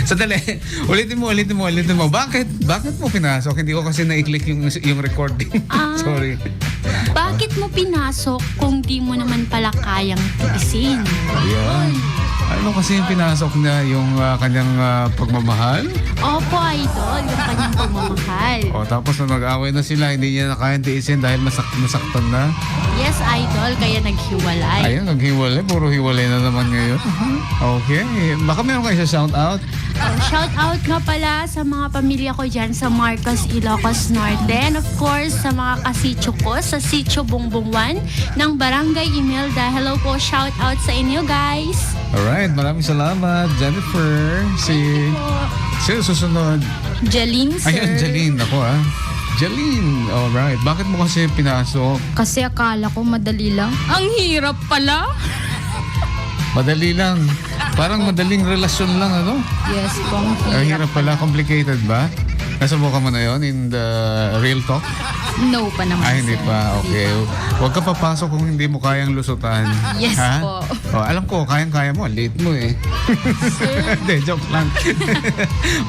Sandali. Ulitin mo. Bakit mo pinasok? Hindi ko kasi na-click yung recording. Sorry. Bakit mo pinasok kung di mo naman pala kayang tiisin? Ayan. Ano kasi yung pinasok niya? Yung kanyang pagmamahal? Opo, idol. Yung kanyang pagmamahal. O tapos nung nag-away na sila, hindi niya na kayang tiisin dahil masaktan na. Yes, idol. Kaya naghiwalay. Ayun, naghiwalay. Puro hiwalay na naman ngayon. Okay. Baka meron kayo sa shout out? Shout out nga pala sa mga pamilya ko dyan sa Marcos, Ilocos Norte. And of course, sa mga kasityo ko sa Sitio Bungbungwan ng Barangay Imelda. Hello po, shout out sa inyo guys. Alright, maraming salamat. Jennifer. Sino susunod? Jaline, sir. Ayun, Jaline. Ako Jaline. Alright. Bakit mo kasi pinasok? Kasi akala ko madali lang. Ang hirap pala. Madali lang. Parang madaling relasyon lang, ano? Yes po, ang Ang hirap pala. Complicated ba? Nasubukan mo na yon in the real talk? No pa naman. Hindi sir. pa. Okay. Huwag ka papasok kung hindi mo kayang lusutan. Yes ha? po. Alam ko, kayang-kaya mo. Late mo eh. Hindi, joke lang.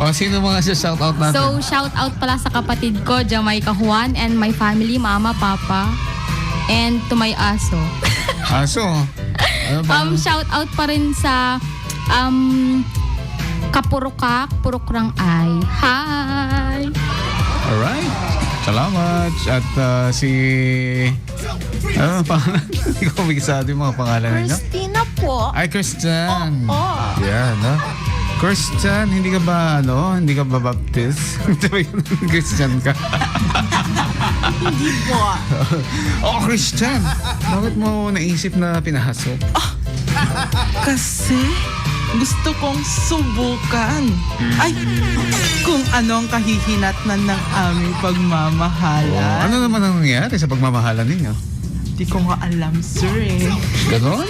Sino mga shout out natin? So, shout out pala sa kapatid ko, Jamaica Juan, and my family, mama, papa, and to my aso. Aso? Ano ba? Shout out pa rin sa Kapurukak, Purukrang Ay. Hi! Alright. Salamat. At si... Ano ang pangalan? Hindi ko magisado yung mga pangalan ninyo. Christina po. Ay, Christian. Oo. Yan, no? Christian, hindi ka ba baptist? Christian ka. Hindi po. Christian. Bakit mo naisip na pinasok? Kasi gusto kong subukan. Ay, kung ano ang kahihinatnan ng aming pagmamahalan. Ano naman ang nangyari sa pagmamahalan ninyo? Di ko nga alam, sir eh. Ganon?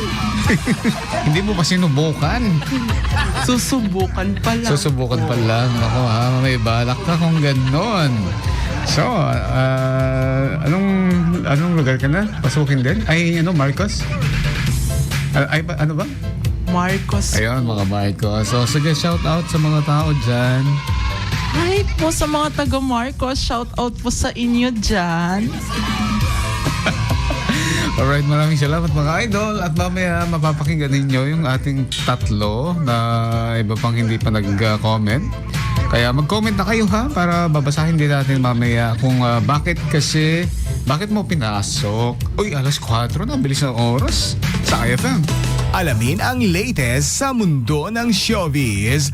Hindi mo pa sinubukan. Susubukan pa lang. Susubukan pa lang. Ako may balak ka kung ganon. So, anong lugar ka na? Pasukin din? Ay, Marcos? Ano ba? Marcos. Ayun, mga Marcos. So, sige, shout out sa mga tao dyan. Hi po sa mga taga Marcos. Shout out po sa inyo dyan. Alright, maraming salamat mga idol. At mamaya mapapakinggan ninyo yung ating tatlo na iba pang hindi pa nag-comment. Kaya mag-comment na kayo ha para babasahin din natin mamaya kung bakit mo pinasok. Uy, 4:00 na, bilis ng oras sa IFM. Alamin ang latest sa mundo ng showbiz.